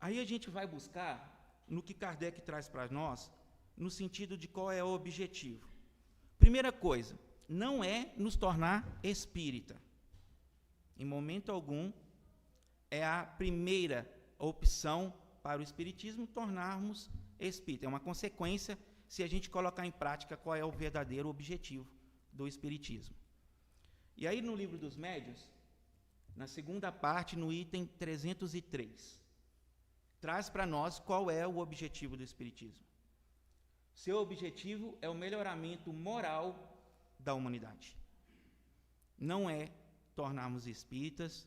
Aí a gente vai buscar no que Kardec traz para nós, no sentido de qual é o objetivo. Primeira coisa, não é nos tornar espírita. Em momento algum, é a primeira opção para o espiritismo tornarmos espírita. É uma consequência se a gente colocar em prática qual é o verdadeiro objetivo do espiritismo. E aí no Livro dos Médiuns, na segunda parte, no item 303, traz para nós qual é o objetivo do espiritismo. Seu objetivo é o melhoramento moral da humanidade. Não é tornarmos espíritas,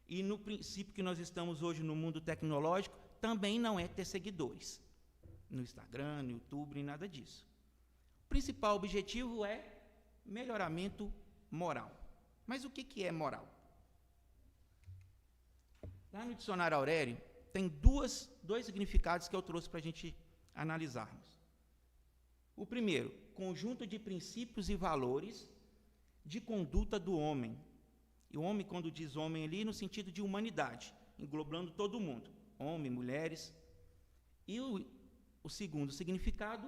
e no princípio que nós estamos hoje no mundo tecnológico, também não é ter seguidores no Instagram, no YouTube, nem nada disso. O principal objetivo é melhoramento moral. Mas o que é moral? Lá no dicionário Aurélio, tem dois significados que eu trouxe para a gente analisarmos. O primeiro, conjunto de princípios e valores de conduta do homem. E o homem, quando diz homem ali, no sentido de humanidade, englobando todo mundo, homem, mulheres. E o segundo significado,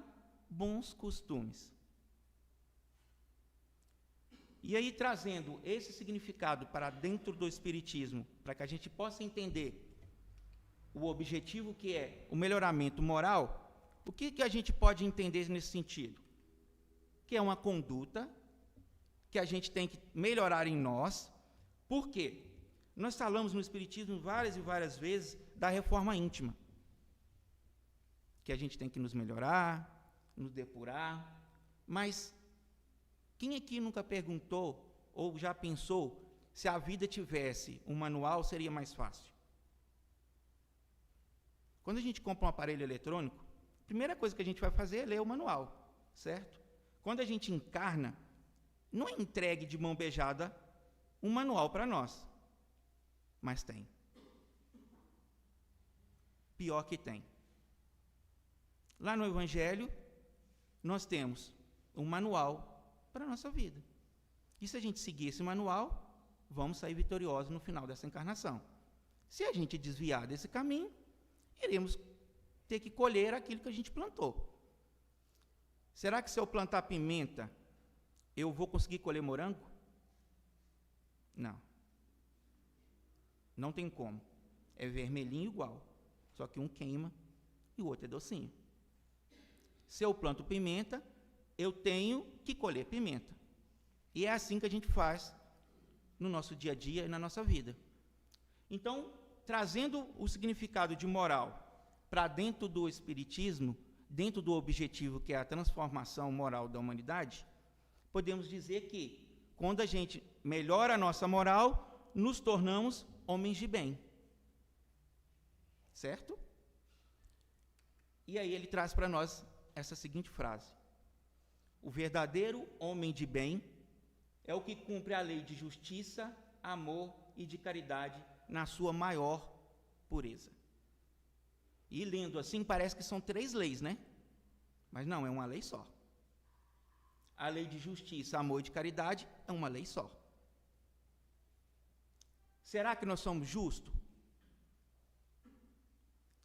bons costumes. E aí, trazendo esse significado para dentro do espiritismo, para que a gente possa entender o objetivo que é o melhoramento moral, o que a gente pode entender nesse sentido? Que é uma conduta que a gente tem que melhorar em nós. Por quê? Nós falamos no espiritismo várias e várias vezes da reforma íntima, que a gente tem que nos melhorar, nos depurar, mas quem aqui nunca perguntou ou já pensou se a vida tivesse um manual, seria mais fácil? Quando a gente compra um aparelho eletrônico, a primeira coisa que a gente vai fazer é ler o manual, certo? Quando a gente encarna, não é entregue de mão beijada um manual para nós, mas tem. Pior que tem. Lá no Evangelho, nós temos um manual para a nossa vida. E se a gente seguir esse manual, vamos sair vitoriosos no final dessa encarnação. Se a gente desviar desse caminho, iremos ter que colher aquilo que a gente plantou. Será que se eu plantar pimenta, eu vou conseguir colher morango? Não. Não tem como. É vermelhinho igual, só que um queima e o outro é docinho. Se eu planto pimenta, eu tenho que colher pimenta. E é assim que a gente faz no nosso dia a dia e na nossa vida. Então, trazendo o significado de moral para dentro do espiritismo, dentro do objetivo que é a transformação moral da humanidade, podemos dizer que, quando a gente melhora a nossa moral, nos tornamos homens de bem. Certo? E aí ele traz para nós essa seguinte frase: o verdadeiro homem de bem é o que cumpre a lei de justiça, amor e de caridade na sua maior pureza. E lendo assim, parece que são 3 leis, né? Mas não, é uma lei só. A lei de justiça, amor e de caridade é uma lei só. Será que nós somos justos?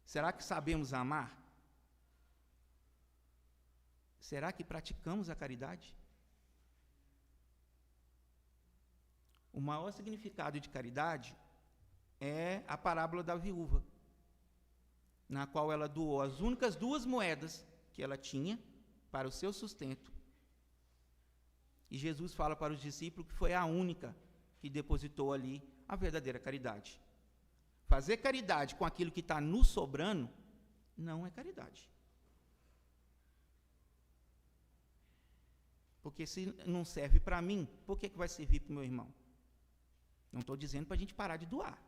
Será que sabemos amar? Será que praticamos a caridade? O maior significado de caridade é a parábola da viúva, na qual ela doou as únicas 2 moedas que ela tinha para o seu sustento. E Jesus fala para os discípulos que foi a única que depositou ali a verdadeira caridade. Fazer caridade com aquilo que está nos sobrando não é caridade. Porque se não serve para mim, por que vai servir para o meu irmão? Não estou dizendo para a gente parar de doar.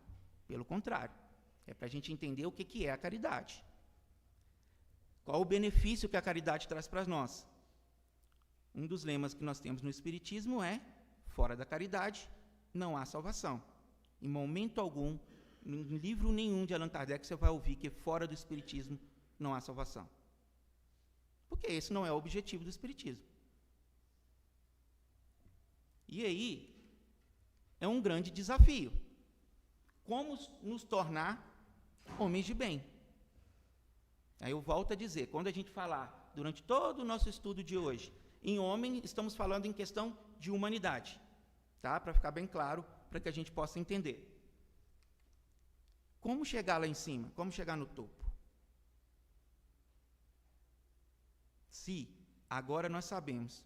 Pelo contrário, é para a gente entender o que é a caridade. Qual o benefício que a caridade traz para nós? Um dos lemas que nós temos no Espiritismo é: fora da caridade, não há salvação. Em momento algum, em livro nenhum de Allan Kardec, você vai ouvir que fora do Espiritismo não há salvação. Porque esse não é o objetivo do Espiritismo. E aí, é um grande desafio. Como nos tornar homens de bem? Aí eu volto a dizer, quando a gente falar, durante todo o nosso estudo de hoje, em homem, estamos falando em questão de humanidade, tá? Para ficar bem claro, para que a gente possa entender. Como chegar lá em cima? Como chegar no topo? Se agora nós sabemos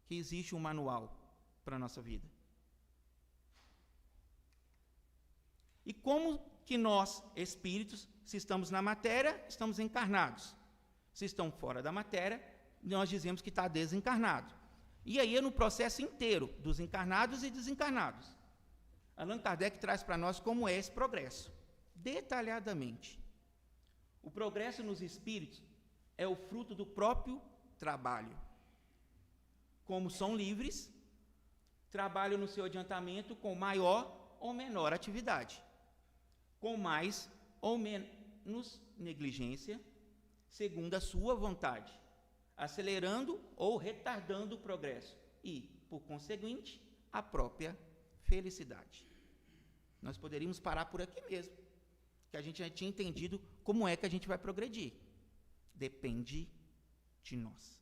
que existe um manual para a nossa vida. E como que nós, espíritos, se estamos na matéria, estamos encarnados. Se estão fora da matéria, nós dizemos que está desencarnado. E aí é no processo inteiro, dos encarnados e desencarnados. Allan Kardec traz para nós como é esse progresso, detalhadamente. O progresso nos espíritos é o fruto do próprio trabalho. Como são livres, trabalham no seu adiantamento com maior ou menor atividade, com mais ou menos negligência, segundo a sua vontade, acelerando ou retardando o progresso e, por conseguinte, a própria felicidade. Nós poderíamos parar por aqui mesmo, que a gente já tinha entendido como é que a gente vai progredir. Depende de nós.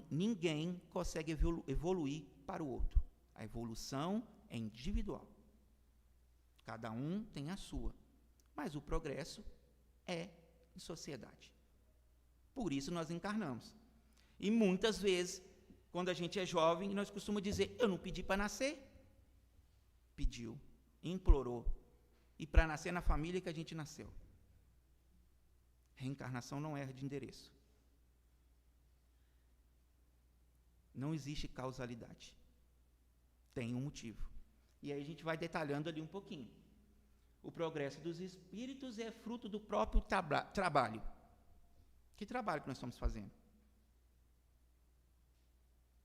Ninguém consegue evoluir para o outro. A evolução é individual. Cada um tem a sua. Mas o progresso é em sociedade. Por isso nós encarnamos. E muitas vezes, quando a gente é jovem, nós costumamos dizer, eu não pedi para nascer. Pediu, implorou. E para nascer na família que a gente nasceu. Reencarnação não erra de endereço. Não existe causalidade. Tem um motivo. E aí a gente vai detalhando ali um pouquinho. O progresso dos espíritos é fruto do próprio trabalho. Que trabalho que nós estamos fazendo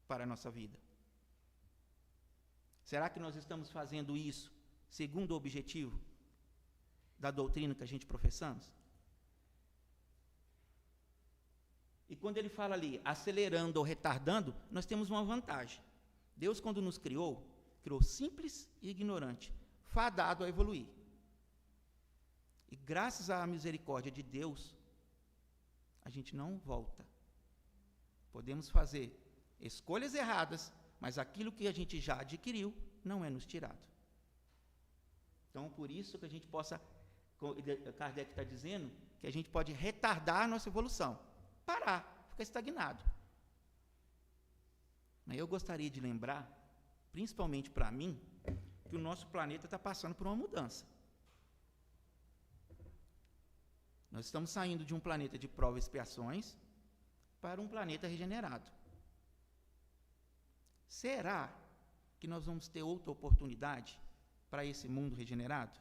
para a nossa vida? Será que nós estamos fazendo isso segundo o objetivo da doutrina que a gente professamos? E quando ele fala ali, acelerando ou retardando, nós temos uma vantagem. Deus, quando nos criou simples e ignorante, fadado a evoluir. E graças à misericórdia de Deus, a gente não volta. Podemos fazer escolhas erradas, mas aquilo que a gente já adquiriu não é nos tirado. Então, por isso que a gente possa, Kardec está dizendo, que a gente pode retardar a nossa evolução. Parar, ficar estagnado. Mas eu gostaria de lembrar, principalmente para mim, que o nosso planeta está passando por uma mudança. Nós estamos saindo de um planeta de provas e expiações para um planeta regenerado. Será que nós vamos ter outra oportunidade para esse mundo regenerado?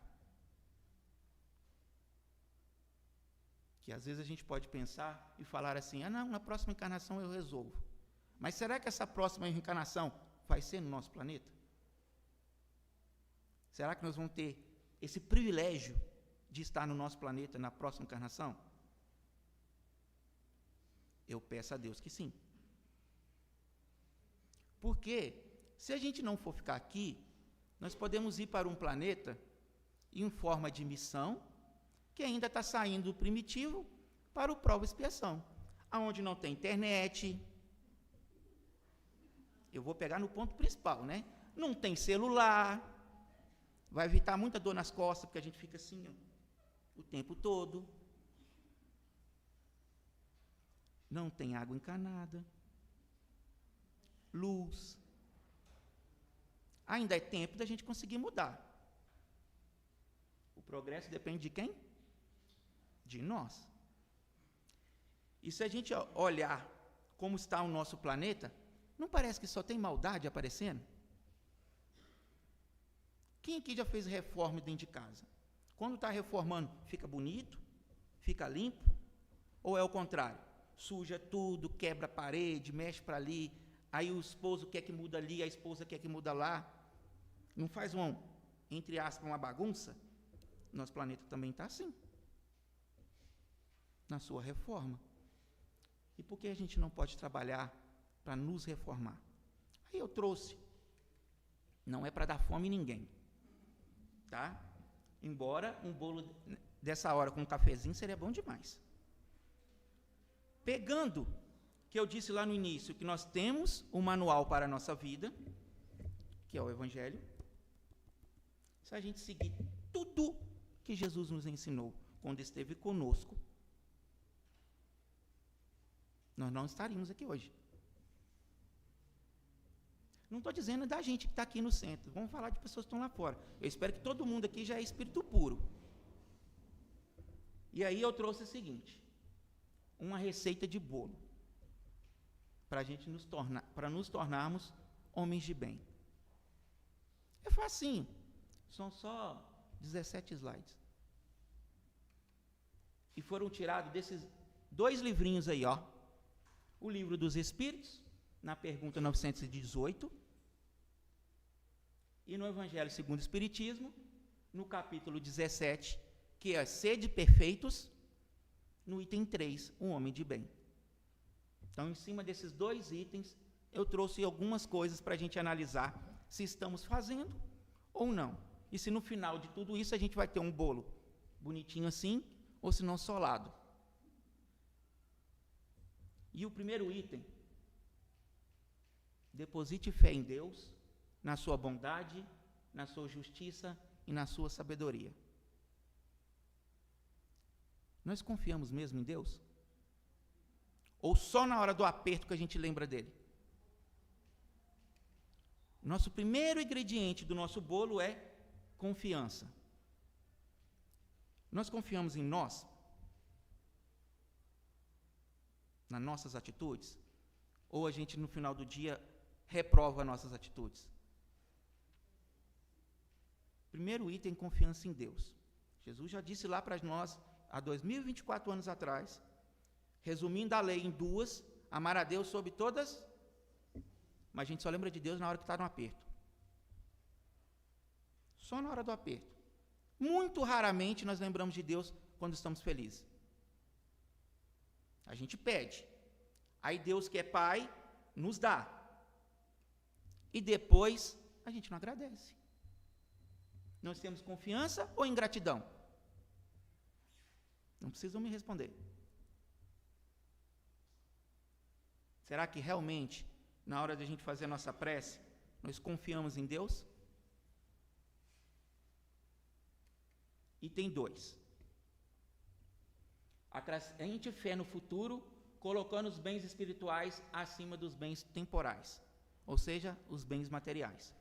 Que às vezes a gente pode pensar e falar assim, não, na próxima encarnação eu resolvo. Mas será que essa próxima reencarnação vai ser no nosso planeta? Será que nós vamos ter esse privilégio de estar no nosso planeta na próxima encarnação? Eu peço a Deus que sim. Porque, se a gente não for ficar aqui, nós podemos ir para um planeta em forma de missão, que ainda está saindo do primitivo para o prova e expiação, onde não tem internet. Eu vou pegar no ponto principal, né? Não tem celular, vai evitar muita dor nas costas, porque a gente fica assim, ó, o tempo todo. Não tem água encanada, luz. Ainda é tempo da gente conseguir mudar. O progresso depende de quem? De nós. E se a gente olhar como está o nosso planeta, não parece que só tem maldade aparecendo? Quem aqui já fez reforma dentro de casa? Quando está reformando, fica bonito? Fica limpo? Ou é o contrário? Suja tudo, quebra a parede, mexe para ali, aí o esposo quer que muda ali, a esposa quer que muda lá. Não faz entre aspas, uma bagunça? Nosso planeta também está assim, na sua reforma. E por que a gente não pode trabalhar para nos reformar? Aí eu trouxe. Não é para dar fome em ninguém, tá? Embora um bolo dessa hora com um cafezinho seria bom demais. Pegando, que eu disse lá no início, que nós temos um manual para a nossa vida, que é o Evangelho. Se a gente seguir tudo que Jesus nos ensinou quando esteve conosco, nós não estaríamos aqui hoje. Não estou dizendo da gente que está aqui no centro. Vamos falar de pessoas que estão lá fora. Eu espero que todo mundo aqui já é espírito puro. E aí eu trouxe o seguinte, uma receita de bolo, para nos tornarmos homens de bem. É facinho. São só 17 slides. E foram tirados desses 2 livrinhos aí, ó. O Livro dos Espíritos, na pergunta 918, e no Evangelho segundo o Espiritismo, no capítulo 17, que é Sede Perfeitos, no item 3, um homem de bem. Então, em cima desses 2 itens, eu trouxe algumas coisas para a gente analisar se estamos fazendo ou não. E se no final de tudo isso a gente vai ter um bolo bonitinho assim, ou se não solado. E o primeiro item, deposite fé em Deus, na sua bondade, na sua justiça e na sua sabedoria. Nós confiamos mesmo em Deus? Ou só na hora do aperto que a gente lembra dele? Nosso primeiro ingrediente do nosso bolo é confiança. Nós confiamos em nós? Nas nossas atitudes? Ou a gente no final do dia reprova nossas atitudes? Primeiro item, confiança em Deus. Jesus já disse lá para nós, há 2024 anos atrás, resumindo a lei em 2, amar a Deus sobre todas, mas a gente só lembra de Deus na hora que está no aperto. Só na hora do aperto. Muito raramente nós lembramos de Deus quando estamos felizes. A gente pede. Aí Deus, que é Pai, nos dá. E depois a gente não agradece. Nós temos confiança ou ingratidão? Não precisam me responder. Será que realmente, na hora de a gente fazer a nossa prece, nós confiamos em Deus? Item 2. Acrescente fé no futuro, colocando os bens espirituais acima dos bens temporais, ou seja, os bens materiais.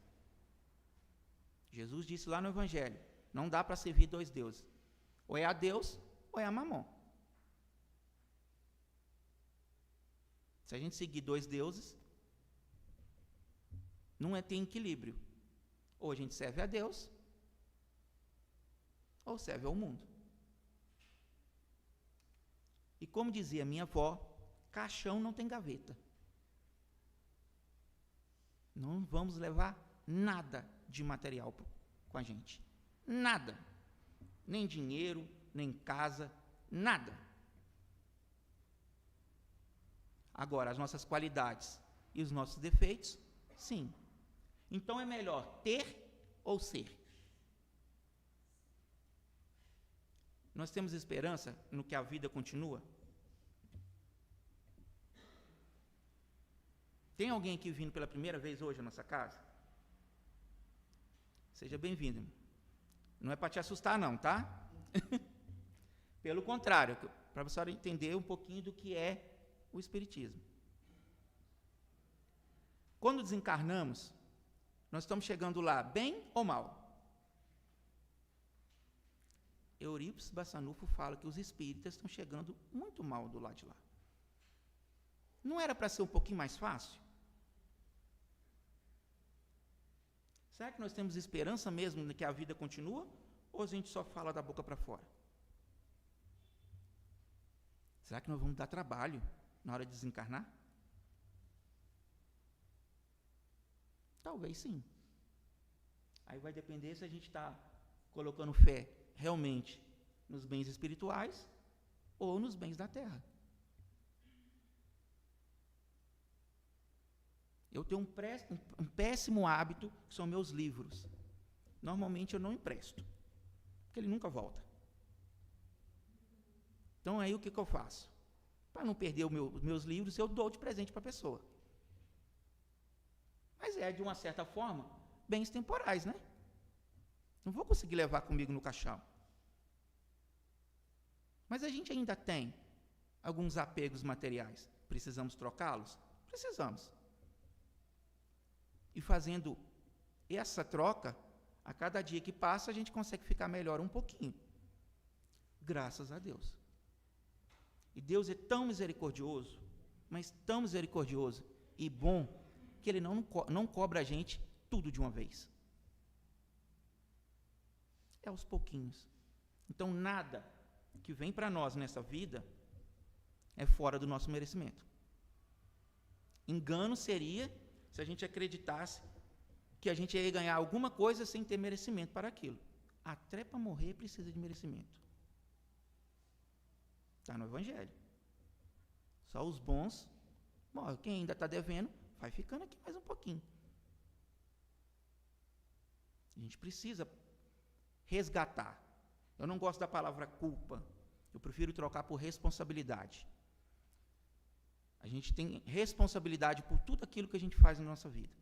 Jesus disse lá no Evangelho, não dá para servir 2 deuses. Ou é a Deus, ou é a Mamon. Se a gente seguir 2 deuses, não tem equilíbrio. Ou a gente serve a Deus, ou serve ao mundo. E como dizia minha avó, caixão não tem gaveta. Não vamos levar nada de material com a gente. Nada. Nem dinheiro, nem casa, nada. Agora, as nossas qualidades e os nossos defeitos, sim. Então é melhor ter ou ser? Nós temos esperança no que a vida continua? Tem alguém aqui vindo pela primeira vez hoje à nossa casa? Seja bem-vindo. Não é para te assustar não, tá? Pelo contrário, para você entender um pouquinho do que é o Espiritismo. Quando desencarnamos, nós estamos chegando lá bem ou mal? Eurípides Bassanufo fala que os espíritas estão chegando muito mal do lado de lá. Não era para ser um pouquinho mais fácil? Será que nós temos esperança mesmo de que a vida continua? Ou a gente só fala da boca para fora? Será que nós vamos dar trabalho na hora de desencarnar? Talvez sim. Aí vai depender se a gente está colocando fé realmente nos bens espirituais ou nos bens da terra. Eu tenho um péssimo hábito, que são meus livros. Normalmente eu não empresto, porque ele nunca volta. Então, aí o que eu faço? Para não perder os meus livros, eu dou de presente para a pessoa. Mas de uma certa forma, bens temporais, né? Não vou conseguir levar comigo no caixão. Mas a gente ainda tem alguns apegos materiais. Precisamos trocá-los? Precisamos. E fazendo essa troca, a cada dia que passa, a gente consegue ficar melhor um pouquinho. Graças a Deus. E Deus é tão misericordioso, mas tão misericordioso e bom, que Ele não cobra a gente tudo de uma vez. É aos pouquinhos. Então, nada que vem para nós nessa vida é fora do nosso merecimento. Engano seria se a gente acreditasse que a gente ia ganhar alguma coisa sem ter merecimento para aquilo. Até para morrer precisa de merecimento. Está no Evangelho. Só os bons morrem. Quem ainda está devendo, vai ficando aqui mais um pouquinho. A gente precisa resgatar. Eu não gosto da palavra culpa. Eu prefiro trocar por responsabilidade. A gente tem responsabilidade por tudo aquilo que a gente faz na nossa vida.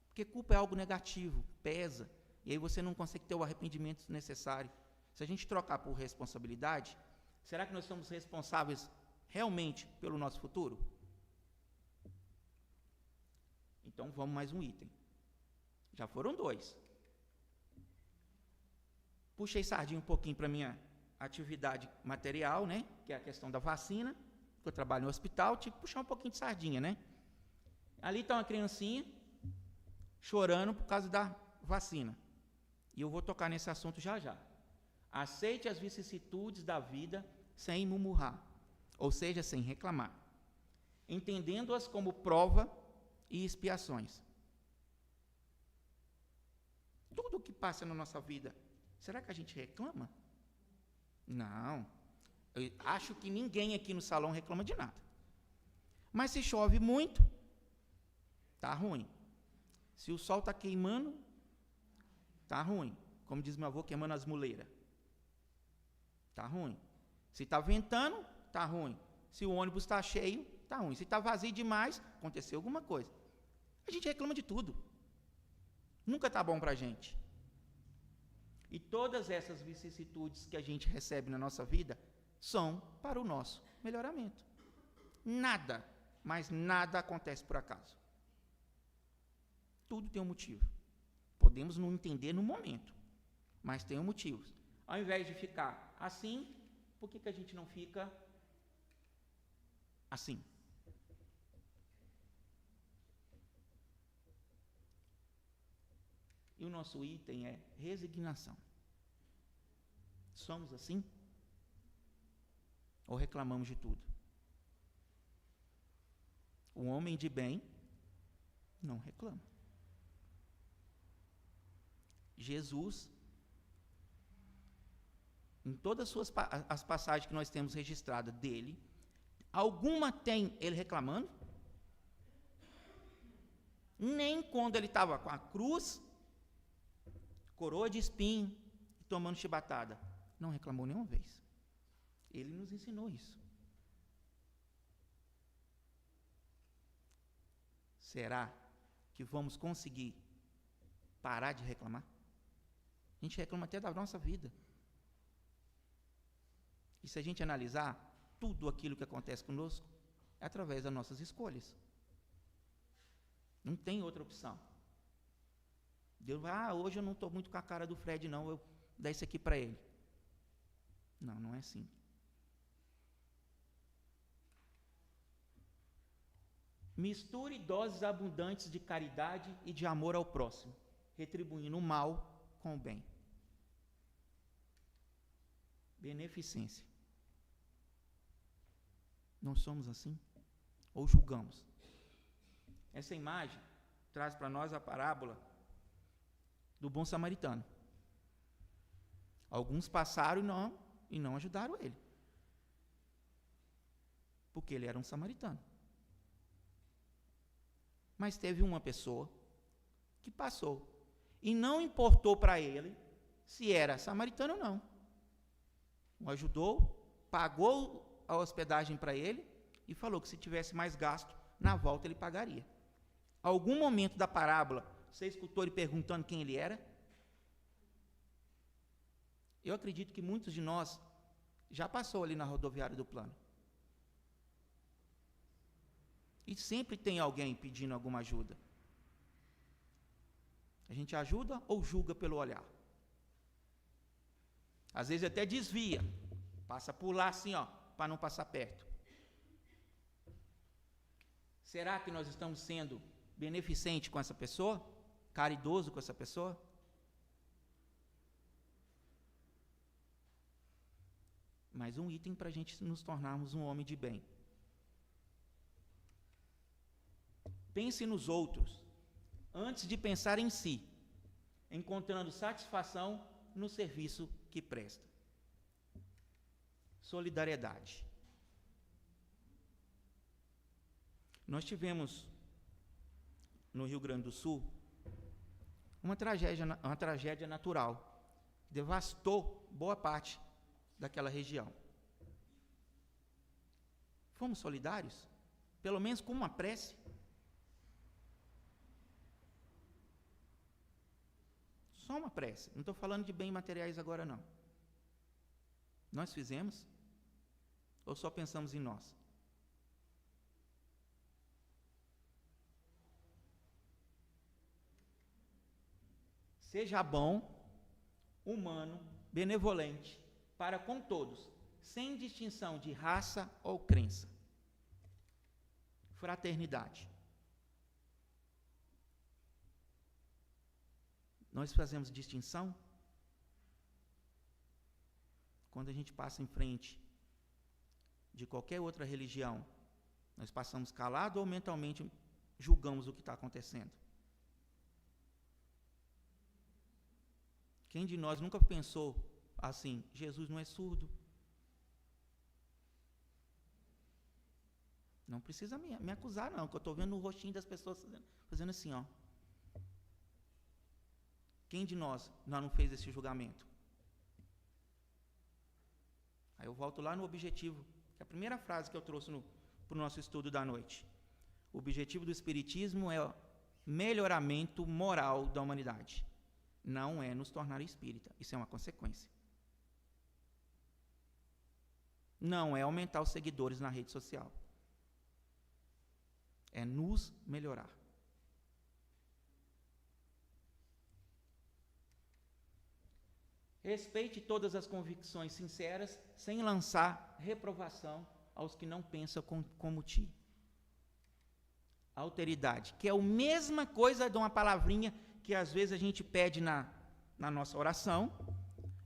Porque culpa é algo negativo, pesa, e aí você não consegue ter o arrependimento necessário. Se a gente trocar por responsabilidade, será que nós somos responsáveis realmente pelo nosso futuro? Então vamos mais um item. Já foram 2. Puxei sardinha um pouquinho para a minha atividade material, né? Que é a questão da vacina. Eu trabalho no hospital, tive que puxar um pouquinho de sardinha, né? Ali está uma criancinha chorando por causa da vacina. E eu vou tocar nesse assunto já já. Aceite as vicissitudes da vida sem murmurar, ou seja, sem reclamar, entendendo-as como prova e expiações. Tudo o que passa na nossa vida, será que a gente reclama? Não. Eu acho que ninguém aqui no salão reclama de nada. Mas se chove muito, tá ruim. Se o sol está queimando, tá ruim. Como diz meu avô, queimando as muleiras. Tá ruim. Se está ventando, tá ruim. Se o ônibus está cheio, tá ruim. Se está vazio demais, aconteceu alguma coisa. A gente reclama de tudo. Nunca está bom para a gente. E todas essas vicissitudes que a gente recebe na nossa vida são para o nosso melhoramento. Nada, mas nada acontece por acaso. Tudo tem um motivo. Podemos não entender no momento, mas tem um motivo. Ao invés de ficar assim, por que a gente não fica assim? E o nosso item é resignação. Somos assim? Ou reclamamos de tudo? O homem de bem não reclama. Jesus, em todas as passagens que nós temos registradas dele, alguma tem ele reclamando? Nem quando ele estava com a cruz, coroa de espinho, tomando chibatada, não reclamou nenhuma vez. Ele nos ensinou isso. Será que vamos conseguir parar de reclamar? A gente reclama até da nossa vida. E se a gente analisar, tudo aquilo que acontece conosco é através das nossas escolhas. Não tem outra opção. Deus vai, hoje eu não estou muito com a cara do Fred, não, eu dar isso aqui para ele. Não, não é assim. Misture doses abundantes de caridade e de amor ao próximo, retribuindo o mal com o bem. Beneficência. Não somos assim? Ou julgamos? Essa imagem traz para nós a parábola do bom samaritano. Alguns passaram e não ajudaram ele. Porque ele era um samaritano. Mas teve uma pessoa que passou e não importou para ele se era samaritano ou não. O ajudou, pagou a hospedagem para ele e falou que se tivesse mais gasto, na volta ele pagaria. Algum momento da parábola, você escutou ele perguntando quem ele era? Eu acredito que muitos de nós já passou ali na rodoviária do plano. E sempre tem alguém pedindo alguma ajuda. A gente ajuda ou julga pelo olhar? Às vezes até desvia, passa por lá assim, para não passar perto. Será que nós estamos sendo beneficente com essa pessoa? Caridoso com essa pessoa? Mais um item para a gente nos tornarmos um homem de bem. Pense nos outros, antes de pensar em si, encontrando satisfação no serviço que presta. Solidariedade. Nós tivemos, no Rio Grande do Sul, uma tragédia natural. Devastou boa parte daquela região. Fomos solidários? Pelo menos com uma prece? Só uma prece. Não estou falando de bens materiais agora, não. Nós fizemos? Ou só pensamos em nós? Seja bom, humano, benevolente, para com todos, sem distinção de raça ou crença. Fraternidade. Nós fazemos distinção? Quando a gente passa em frente de qualquer outra religião, nós passamos calado ou mentalmente julgamos o que está acontecendo? Quem de nós nunca pensou assim, Jesus não é surdo? Não precisa me acusar, não, que eu estou vendo o rostinho das pessoas fazendo assim, Quem de nós não fez esse julgamento? Aí eu volto lá no objetivo, que é a primeira frase que eu trouxe para o nosso estudo da noite. O objetivo do Espiritismo é o melhoramento moral da humanidade. Não é nos tornar espírita, isso é uma consequência. Não é aumentar os seguidores na rede social. É nos melhorar. Respeite todas as convicções sinceras, sem lançar reprovação aos que não pensam como ti. Alteridade, que é a mesma coisa de uma palavrinha que às vezes a gente pede na nossa oração,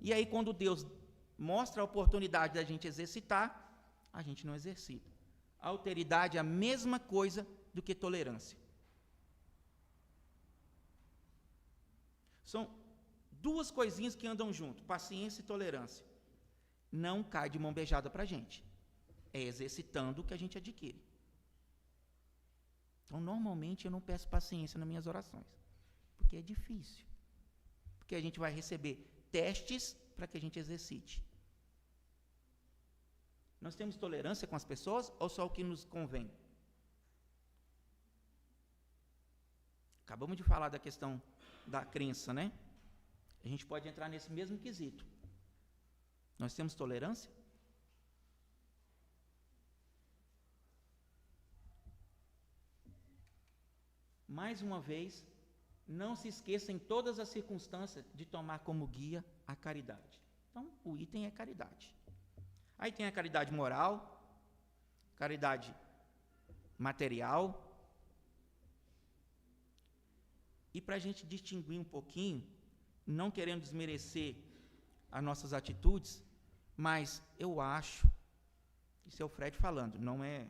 e aí quando Deus mostra a oportunidade da gente exercitar, a gente não exercita. Alteridade é a mesma coisa do que tolerância. São duas coisinhas que andam junto, paciência e tolerância. Não cai de mão beijada para a gente. É exercitando o que a gente adquire. Então, normalmente, eu não peço paciência nas minhas orações. Porque é difícil. Porque a gente vai receber testes para que a gente exercite. Nós temos tolerância com as pessoas ou só o que nos convém? Acabamos de falar da questão da crença, né? A gente pode entrar nesse mesmo quesito. Nós temos tolerância? Mais uma vez, não se esqueça em todas as circunstâncias de tomar como guia a caridade. Então, o item é caridade. Aí tem a caridade moral, caridade material. E para a gente distinguir um pouquinho, não querendo desmerecer as nossas atitudes, mas eu acho, isso é o Fred falando, não é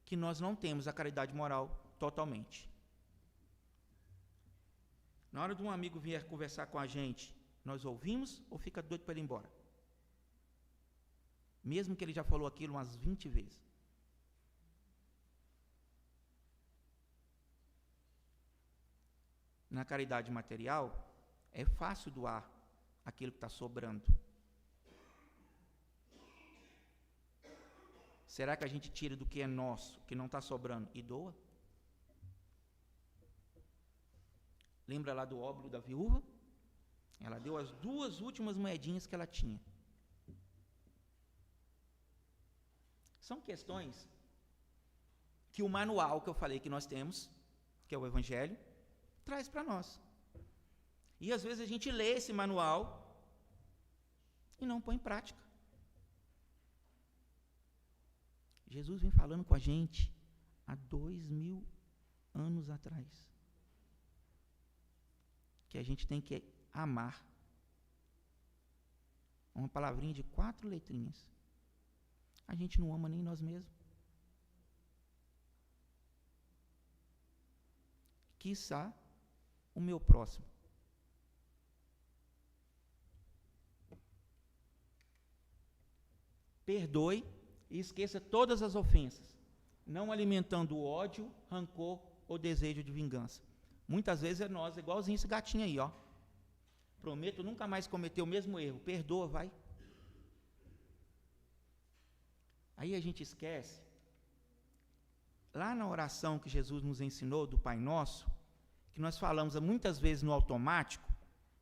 que nós não temos a caridade moral totalmente. Na hora de um amigo vier conversar com a gente, nós ouvimos ou fica doido para ele ir embora? Mesmo que ele já falou aquilo umas 20 vezes. Na caridade material, é fácil doar aquilo que está sobrando. Será que a gente tira do que é nosso, que não está sobrando, e doa? Lembra lá do óbolo da viúva? Ela deu as 2 últimas moedinhas que ela tinha. São questões que o manual que eu falei que nós temos, que é o Evangelho, traz para nós. E às vezes a gente lê esse manual e não põe em prática. Jesus vem falando com a gente há 2000 anos atrás. Que a gente tem que amar. Uma palavrinha de 4 letrinhas. A gente não ama nem nós mesmos. Quiçá o meu próximo. Perdoe e esqueça todas as ofensas, não alimentando o ódio, rancor ou desejo de vingança. Muitas vezes é nós, igualzinho esse gatinho aí, ó. Prometo nunca mais cometer o mesmo erro. Perdoa, vai. Aí a gente esquece, lá na oração que Jesus nos ensinou, do Pai Nosso, que nós falamos muitas vezes no automático,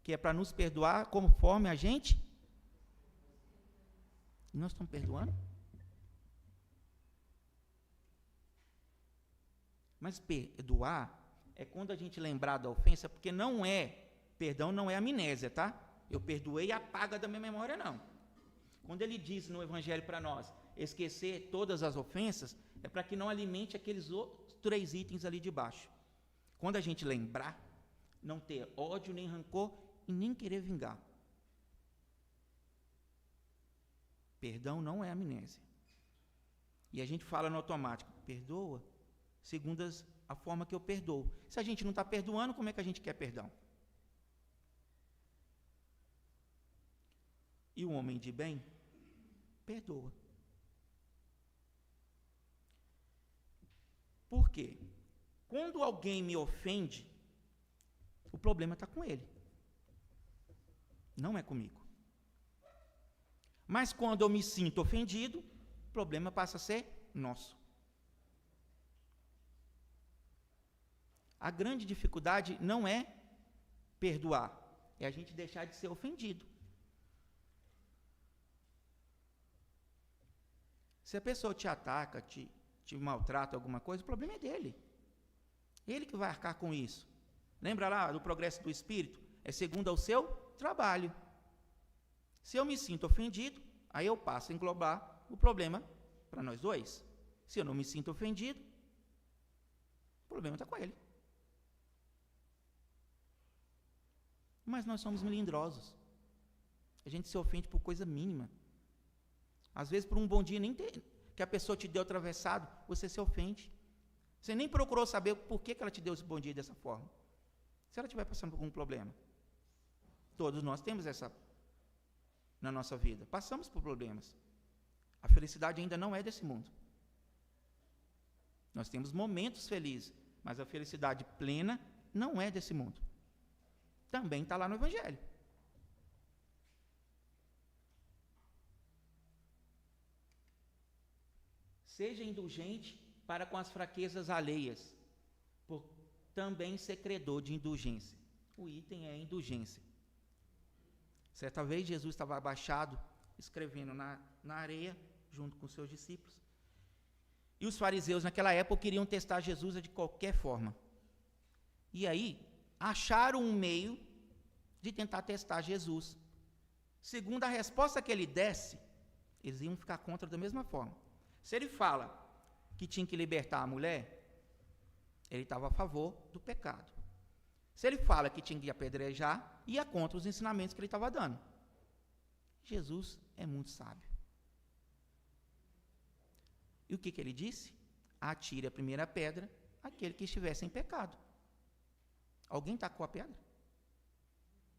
que é para nos perdoar conforme a gente. E nós estamos perdoando? Mas perdoar é quando a gente lembrar da ofensa, porque perdão não é amnésia, tá? Eu perdoei e apaga da minha memória, não. Quando ele diz no Evangelho para nós, esquecer todas as ofensas, é para que não alimente aqueles outros 3 itens ali de baixo. Quando a gente lembrar, não ter ódio nem rancor e nem querer vingar. Perdão não é amnésia. E a gente fala no automático, perdoa segundo a forma que eu perdoo. Se a gente não está perdoando, como é que a gente quer perdão? E o homem de bem, perdoa. Por quê? Quando alguém me ofende, o problema está com ele. Não é comigo. Mas quando eu me sinto ofendido, o problema passa a ser nosso. A grande dificuldade não é perdoar, é a gente deixar de ser ofendido. Se a pessoa te ataca, te maltrata alguma coisa, o problema é dele. Ele que vai arcar com isso. Lembra lá do progresso do Espírito? É segundo ao seu trabalho. Se eu me sinto ofendido, aí eu passo a englobar o problema para nós dois. Se eu não me sinto ofendido, o problema está com ele. Mas nós somos melindrosos. A gente se ofende por coisa mínima. Às vezes, por um bom dia que a pessoa te deu atravessado, você se ofende. Você nem procurou saber por que ela te deu esse bom dia dessa forma. Se ela estiver passando por algum problema. Todos nós temos essa na nossa vida. Passamos por problemas. A felicidade ainda não é desse mundo. Nós temos momentos felizes, mas a felicidade plena não é desse mundo. Também está lá no Evangelho. Seja indulgente para com as fraquezas alheias, por também ser credor de indulgência. O item é indulgência. Certa vez Jesus estava abaixado, escrevendo na areia, junto com seus discípulos. E os fariseus naquela época queriam testar Jesus de qualquer forma. E aí, acharam um meio de tentar testar Jesus. Segundo a resposta que ele desse, eles iam ficar contra da mesma forma. Se ele fala que tinha que libertar a mulher, ele estava a favor do pecado. Se ele fala que tinha que apedrejar, ia contra os ensinamentos que ele estava dando. Jesus é muito sábio. E o que ele disse? Atire a primeira pedra aquele que estivesse em pecado. Alguém tacou a pedra?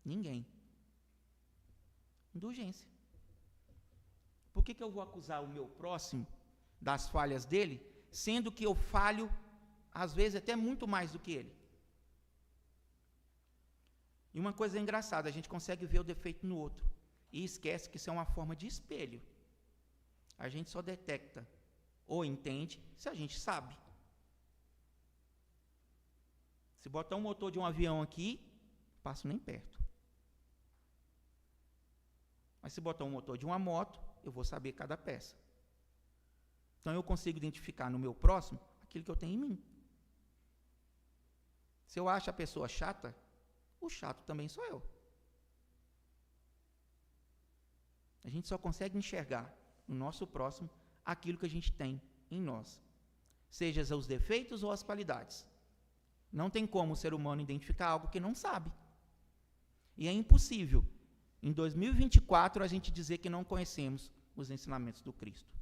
Ninguém. Indulgência. Por que eu vou acusar o meu próximo das falhas dele, sendo que eu falho, às vezes, até muito mais do que ele? E uma coisa engraçada, a gente consegue ver o defeito no outro e esquece que isso é uma forma de espelho. A gente só detecta ou entende se a gente sabe. Se botar um motor de um avião aqui, passo nem perto. Mas se botar um motor de uma moto, eu vou saber cada peça. Então eu consigo identificar no meu próximo aquilo que eu tenho em mim. Se eu acho a pessoa chata, o chato também sou eu. A gente só consegue enxergar no nosso próximo aquilo que a gente tem em nós, seja os defeitos ou as qualidades. Não tem como o ser humano identificar algo que não sabe. E é impossível, em 2024, a gente dizer que não conhecemos os ensinamentos do Cristo.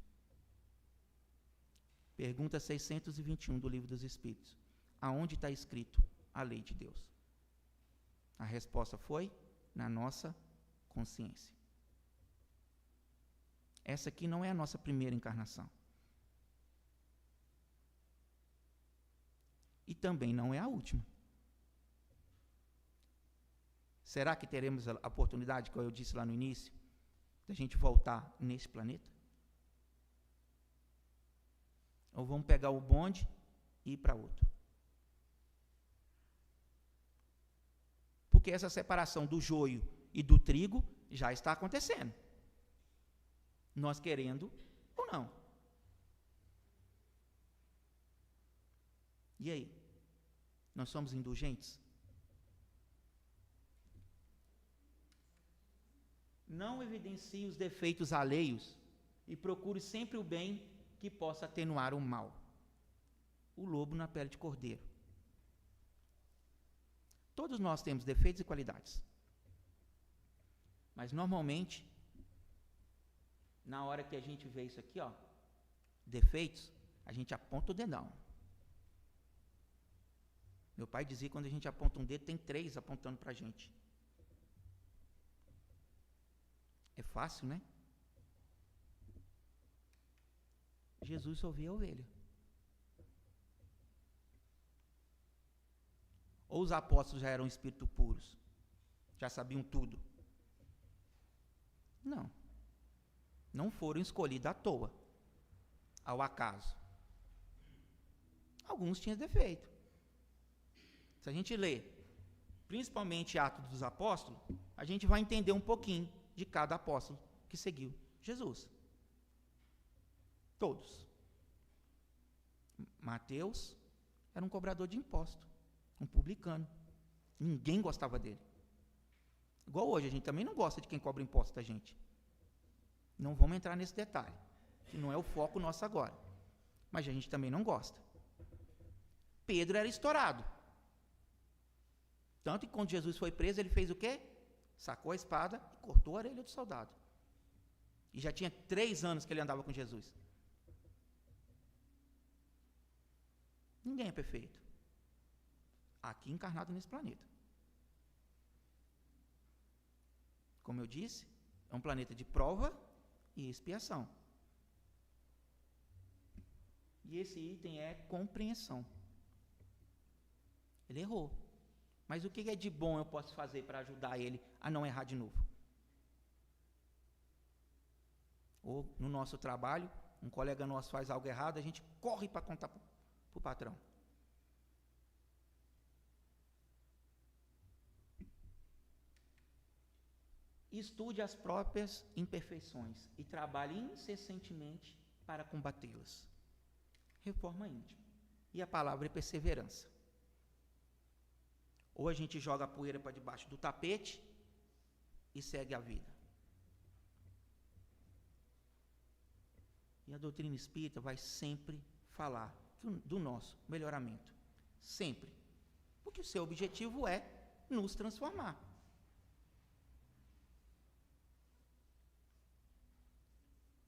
Pergunta 621 do Livro dos Espíritos. Aonde está escrito a lei de Deus? A resposta foi na nossa consciência. Essa aqui não é a nossa primeira encarnação. E também não é a última. Será que teremos a oportunidade, como eu disse lá no início, de a gente voltar nesse planeta? Ou vamos pegar o bonde e ir para outro? Porque essa separação do joio e do trigo já está acontecendo. Nós querendo ou não. E aí? Nós somos indulgentes? Não evidencie os defeitos alheios e procure sempre o bem que possa atenuar o mal. O lobo na pele de cordeiro. Todos nós temos defeitos e qualidades. Mas normalmente, na hora que a gente vê isso aqui, defeitos, a gente aponta o dedão. Meu pai dizia que quando a gente aponta um dedo, tem 3 apontando para a gente. É fácil, né? Jesus só via a ovelha. Ou os apóstolos já eram espíritos puros? Já sabiam tudo? Não. Não foram escolhidos à toa, ao acaso. Alguns tinham defeito. Se a gente ler, principalmente Atos dos Apóstolos, a gente vai entender um pouquinho de cada apóstolo que seguiu Jesus. Todos. Mateus era um cobrador de imposto, um publicano. Ninguém gostava dele. Igual hoje, a gente também não gosta de quem cobra imposto da gente. Não vamos entrar nesse detalhe, que não é o foco nosso agora. Mas a gente também não gosta. Pedro era estourado. Tanto que quando Jesus foi preso, ele fez o quê? Sacou a espada e cortou a orelha do soldado. E já tinha 3 anos que ele andava com Jesus. Ninguém é perfeito. Aqui encarnado nesse planeta. Como eu disse, é um planeta de prova e expiação. E esse item é compreensão. Ele errou. Mas o que é de bom eu posso fazer para ajudar ele a não errar de novo? Ou no nosso trabalho, um colega nosso faz algo errado, a gente corre para contar para o patrão. Estude as próprias imperfeições e trabalhe incessantemente para combatê-las. Reforma íntima. E a palavra é perseverança. Ou a gente joga a poeira para debaixo do tapete e segue a vida. E a doutrina espírita vai sempre falar do nosso melhoramento. Sempre. Porque o seu objetivo é nos transformar.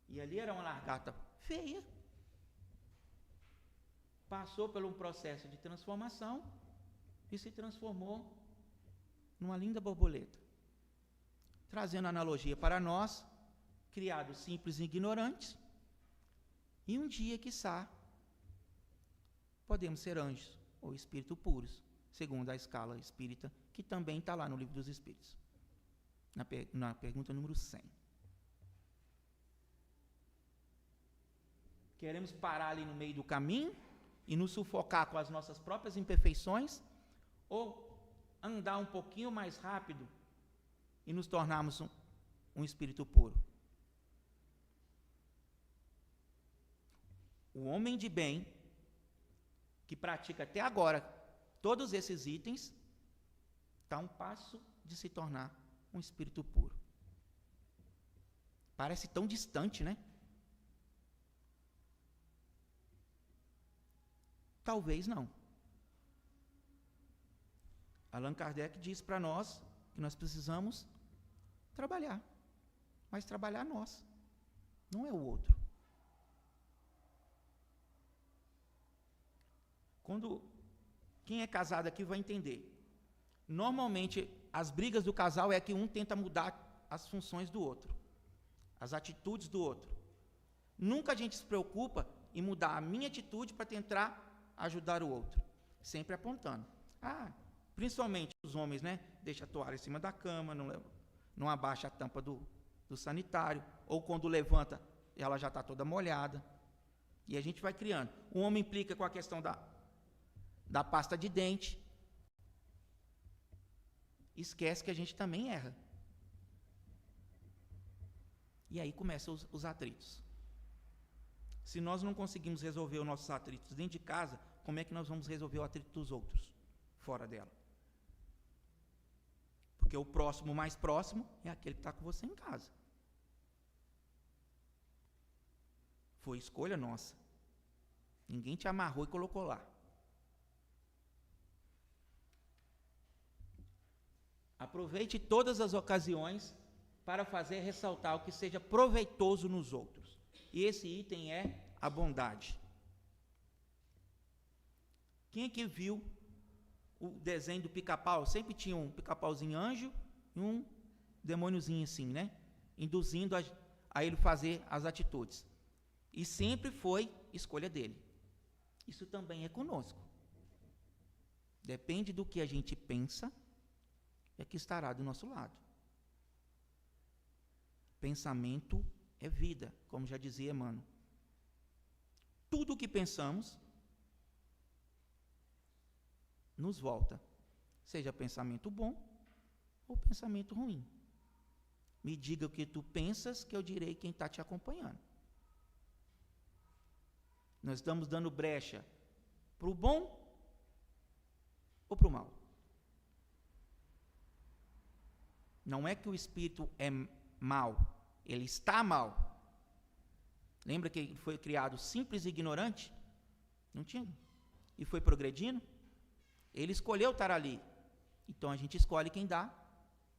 E ali era uma largata feia. Passou por um processo de transformação e se transformou numa linda borboleta. Trazendo analogia para nós, criados simples e ignorantes, e um dia, quiçá, podemos ser anjos ou espíritos puros, segundo a escala espírita, que também está lá no Livro dos Espíritos, na pergunta número 100. Queremos parar ali no meio do caminho e nos sufocar com as nossas próprias imperfeições, ou andar um pouquinho mais rápido e nos tornarmos um espírito puro? O homem de bem, que pratica até agora todos esses itens, está a um passo de se tornar um espírito puro. Parece tão distante, né? Talvez não. Allan Kardec diz para nós que nós precisamos trabalhar, mas trabalhar nós, não é o outro. Quem é casado aqui vai entender. Normalmente, as brigas do casal é que um tenta mudar as funções do outro, as atitudes do outro. Nunca a gente se preocupa em mudar a minha atitude para tentar ajudar o outro, sempre apontando. Principalmente os homens, né? Deixa a toalha em cima da cama, não abaixa a tampa do sanitário, ou quando levanta, ela já está toda molhada. E a gente vai criando. O homem implica com a questão da pasta de dente. Esquece que a gente também erra. E aí começam os atritos. Se nós não conseguimos resolver os nossos atritos dentro de casa, como é que nós vamos resolver o atrito dos outros, fora dela? Porque o próximo, mais próximo, é aquele que está com você em casa. Foi escolha nossa. Ninguém te amarrou e colocou lá. Aproveite todas as ocasiões para fazer ressaltar o que seja proveitoso nos outros. E esse item é a bondade. Quem aqui viu o desenho do pica-pau? Sempre tinha um pica-pauzinho anjo e um demôniozinho assim, né? Induzindo a ele fazer as atitudes. E sempre foi escolha dele. Isso também é conosco. Depende do que a gente pensa, é que estará do nosso lado. Pensamento é vida, como já dizia Emmanuel. Tudo o que pensamos nos volta, seja pensamento bom ou pensamento ruim. Me diga o que tu pensas, que eu direi quem está te acompanhando. Nós estamos dando brecha para o bom ou para o mal? Não é que o espírito é mau, ele está mal. Lembra que ele foi criado simples e ignorante? Não tinha. E foi progredindo? Ele escolheu estar ali. Então a gente escolhe quem dá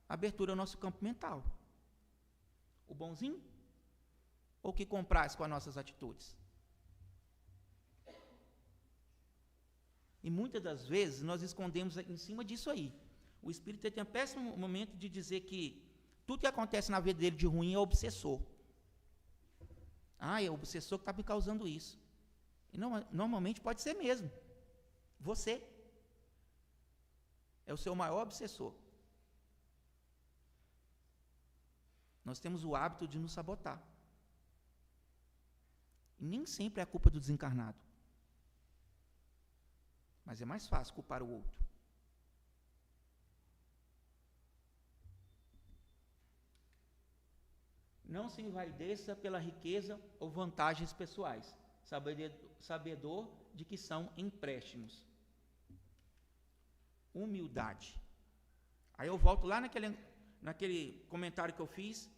abertura ao nosso campo mental. O bonzinho? Ou o que compraz com as nossas atitudes? E muitas das vezes nós escondemos em cima disso aí. O espírito tem um péssimo momento de dizer que tudo que acontece na vida dele de ruim é obsessor. É o obsessor que está me causando isso. E normalmente pode ser mesmo. Você é o seu maior obsessor. Nós temos o hábito de nos sabotar. E nem sempre é a culpa do desencarnado. Mas é mais fácil culpar o outro. Não se envaideça pela riqueza ou vantagens pessoais, sabedor de que são empréstimos. Humildade. Aí eu volto lá naquele comentário que eu fiz,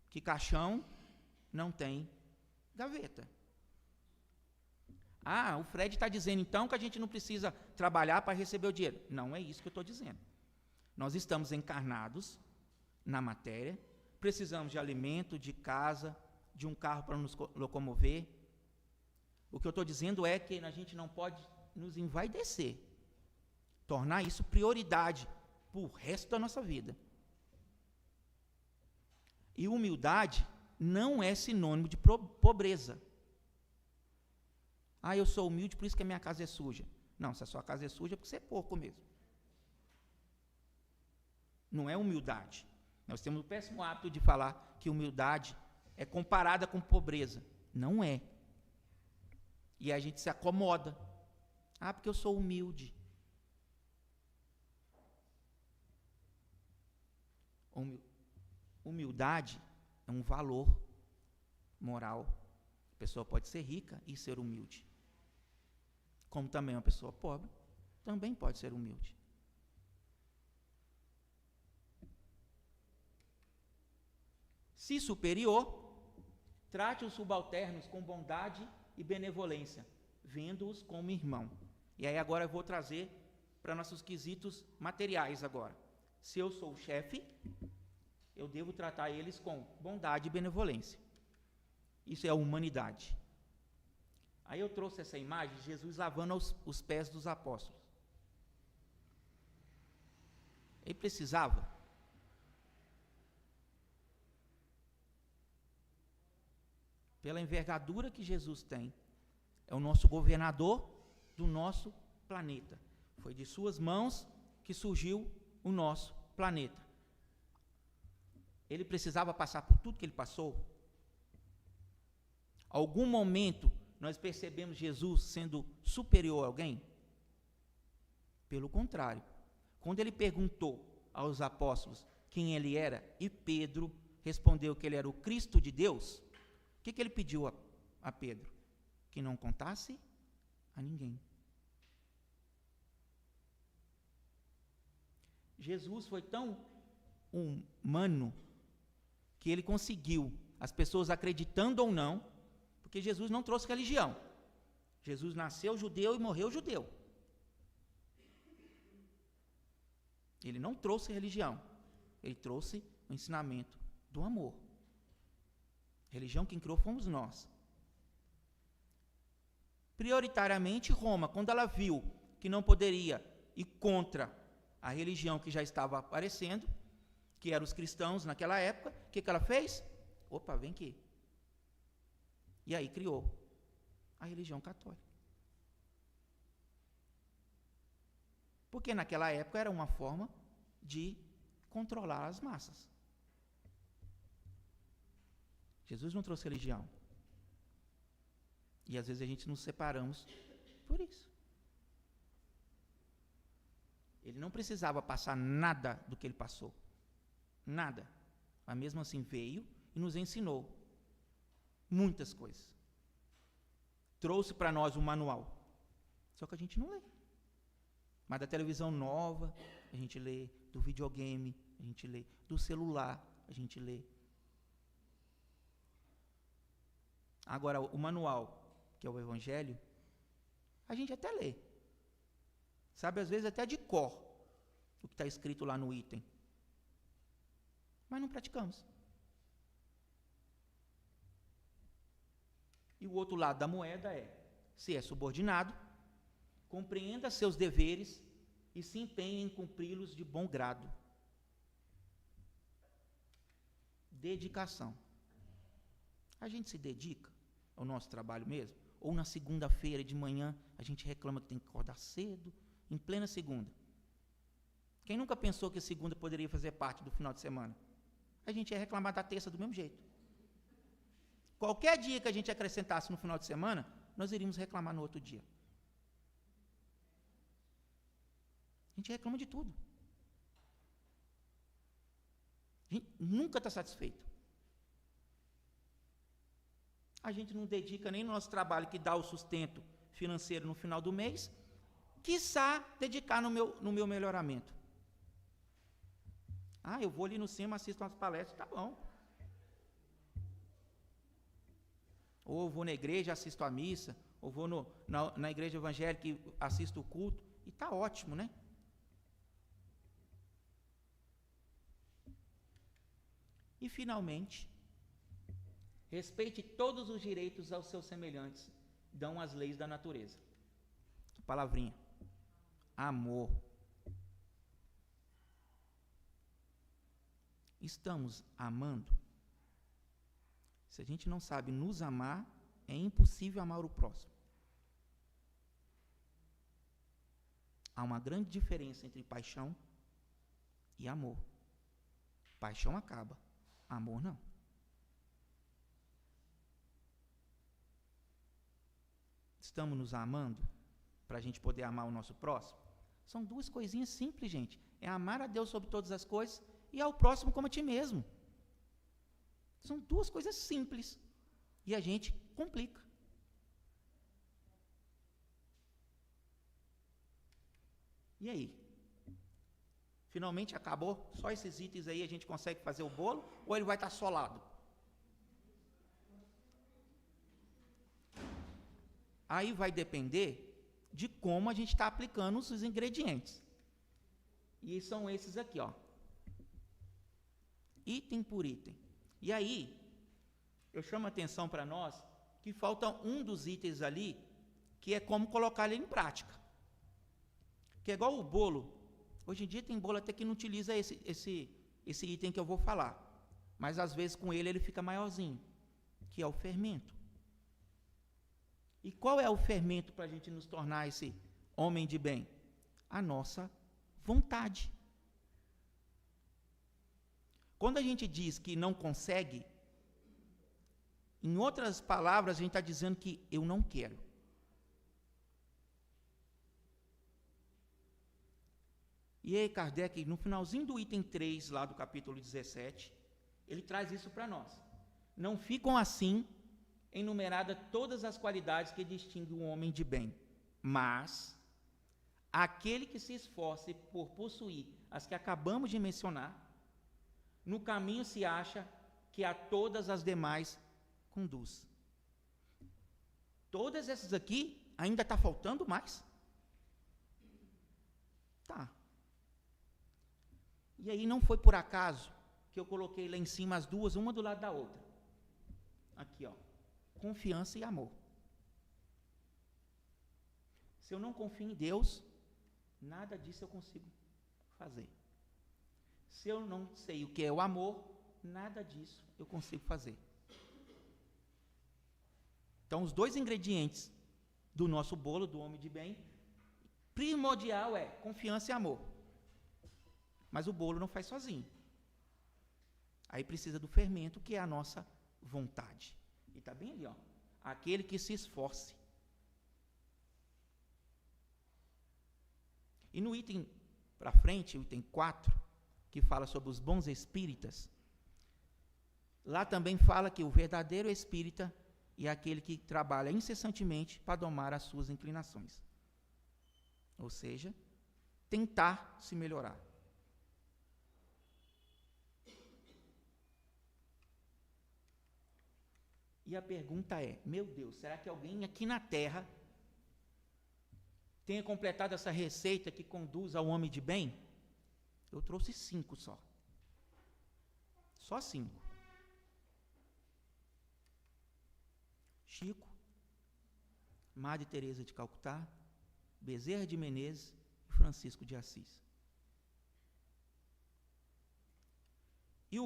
que caixão não tem gaveta. O Fred está dizendo então que a gente não precisa trabalhar para receber o dinheiro. Não é isso que eu estou dizendo. Nós estamos encarnados na matéria, precisamos de alimento, de casa, de um carro para nos locomover. O que eu estou dizendo é que a gente não pode nos envaidecer, tornar isso prioridade para o resto da nossa vida. E humildade não é sinônimo de pobreza. Eu sou humilde, por isso que a minha casa é suja. Não, se a sua casa é suja, é porque você é porco mesmo. Não é humildade. Nós temos o péssimo hábito de falar que humildade é comparada com pobreza. Não é. E a gente se acomoda. Ah, porque eu sou humilde. Humildade é um valor moral. A pessoa pode ser rica e ser humilde. Como também uma pessoa pobre também pode ser humilde. Se superior, trate os subalternos com bondade e benevolência, vendo-os como irmão. E aí agora eu vou trazer para nossos quesitos materiais agora. Se eu sou o chefe, eu devo tratar eles com bondade e benevolência. Isso é a humanidade. Aí eu trouxe essa imagem de Jesus lavando os pés dos apóstolos. Ele precisava? Pela envergadura que Jesus tem, é o nosso governador do nosso planeta. Foi de suas mãos que surgiu o nosso planeta. Ele precisava passar por tudo que ele passou? Algum momento nós percebemos Jesus sendo superior a alguém? Pelo contrário, quando ele perguntou aos apóstolos quem ele era, e Pedro respondeu que ele era o Cristo de Deus, o que ele pediu a Pedro? Que não contasse a ninguém. Jesus foi tão humano que ele conseguiu, as pessoas acreditando ou não, porque Jesus não trouxe religião. Jesus nasceu judeu e morreu judeu. Ele não trouxe religião, ele trouxe o ensinamento do amor. Religião quem criou fomos nós. Prioritariamente Roma, quando ela viu que não poderia ir contra a religião que já estava aparecendo, que eram os cristãos naquela época, o que ela fez? Opa, vem aqui. E aí criou a religião católica. Porque naquela época era uma forma de controlar as massas. Jesus não trouxe religião. E às vezes a gente nos separamos por isso. Ele não precisava passar nada do que ele passou. Nada. Mas mesmo assim veio e nos ensinou muitas coisas. Trouxe para nós um manual. Só que a gente não lê. Mas da televisão nova, a gente lê. Do videogame, a gente lê. Do celular, a gente lê. Agora, o manual, que é o Evangelho, a gente até lê. Sabe, às vezes até de cor, o que está escrito lá no item. Mas não praticamos. E o outro lado da moeda é, se é subordinado, compreenda seus deveres e se empenhe em cumpri-los de bom grado. Dedicação. A gente se dedica ao nosso trabalho mesmo? Ou na segunda-feira de manhã a gente reclama que tem que acordar cedo, em plena segunda? Quem nunca pensou que a segunda poderia fazer parte do final de semana? A gente ia reclamar da terça do mesmo jeito. Qualquer dia que a gente acrescentasse no final de semana, nós iríamos reclamar no outro dia. A gente reclama de tudo. A gente nunca está satisfeito. A gente não dedica nem no nosso trabalho que dá o sustento financeiro no final do mês, quiçá dedicar no meu melhoramento. Ah, eu vou ali no cinema, assisto umas palestras, tá bom. Ou eu vou na igreja, assisto a missa, ou vou na igreja evangélica e assisto o culto, e tá ótimo, né? E, finalmente, respeite todos os direitos aos seus semelhantes, dão as leis da natureza. Palavrinha. Amor. Estamos amando? Se a gente não sabe nos amar, é impossível amar o próximo. Há uma grande diferença entre paixão e amor. Paixão acaba, amor não. estamos nos amando para a gente poder amar o nosso próximo? São duas coisinhas simples, gente. É amar a Deus sobre todas as coisas e ao próximo como a ti mesmo. São duas coisas simples e a gente complica. E aí? Finalmente acabou? Só esses itens aí a gente consegue fazer o bolo? Ou ele vai estar solado? Aí vai depender de como a gente está aplicando os ingredientes. E são esses aqui, ó. Item por item. E aí, eu chamo a atenção para nós que falta um dos itens ali, que é como colocar ele em prática. Que é igual o bolo. Hoje em dia tem bolo até que não utiliza esse item que eu vou falar. Mas às vezes com ele fica maiorzinho, que é o fermento. E qual é o fermento para a gente nos tornar esse homem de bem? A nossa vontade. Quando a gente diz que não consegue, em outras palavras, a gente está dizendo que eu não quero. E aí, Kardec, no finalzinho do item 3, lá do capítulo 17, ele traz isso para nós. Não ficam assim enumeradas todas as qualidades que distinguem o homem de bem, mas aquele que se esforce por possuir as que acabamos de mencionar, no caminho se acha que a todas as demais conduz. Todas essas aqui, ainda está faltando mais? Tá. E aí não foi por acaso que eu coloquei lá em cima as duas, uma do lado da outra. Aqui, ó. Confiança e amor. Se eu não confio em Deus, nada disso eu consigo fazer. Se eu não sei o que é o amor, nada disso eu consigo fazer. Então, os dois ingredientes do nosso bolo, do homem de bem, primordial é confiança e amor. Mas o bolo não faz sozinho. Aí precisa do fermento, que é a nossa vontade. E está bem ali, ó. Aquele que se esforce. E no item para frente, o item 4, que fala sobre os bons espíritas, lá também fala que o verdadeiro espírita é aquele que trabalha incessantemente para domar as suas inclinações. Ou seja, tentar se melhorar. E a pergunta é, meu Deus, será que alguém aqui na Terra tenha completado essa receita que conduz ao homem de bem? Eu trouxe 5 só. Só 5. Chico, Madre Teresa de Calcutá, Bezerra de Menezes e Francisco de Assis. E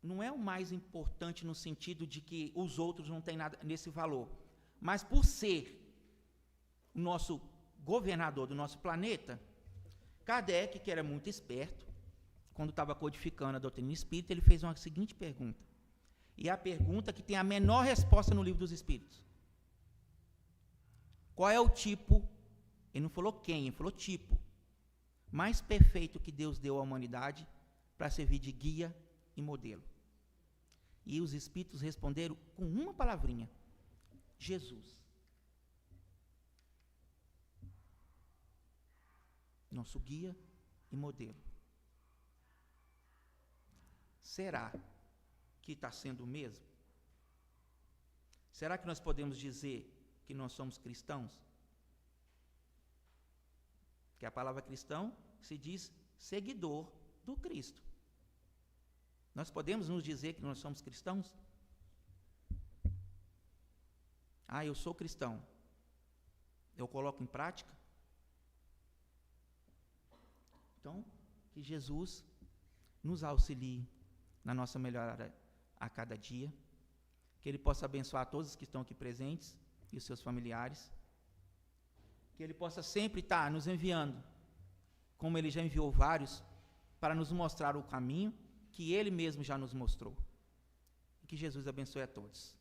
não é o mais importante no sentido de que os outros não têm nada nesse valor, mas por ser o nosso governador do nosso planeta, Kardec, que era muito esperto, quando estava codificando a doutrina espírita, ele fez uma seguinte pergunta. E é a pergunta que tem a menor resposta no Livro dos Espíritos. Qual é o tipo, ele não falou quem, ele falou tipo, mais perfeito que Deus deu à humanidade para servir de guia e modelo? E os Espíritos responderam com uma palavrinha: Jesus. Nosso guia e modelo. Será que está sendo o mesmo? Será que nós podemos dizer que nós somos cristãos? Que a palavra cristão se diz seguidor do Cristo. Nós podemos nos dizer que nós somos cristãos? Ah, eu sou cristão. Eu coloco em prática? Então, que Jesus nos auxilie na nossa melhora a cada dia, que Ele possa abençoar todos os que estão aqui presentes e os seus familiares, que Ele possa sempre estar nos enviando, como Ele já enviou vários, para nos mostrar o caminho que Ele mesmo já nos mostrou. E que Jesus abençoe a todos.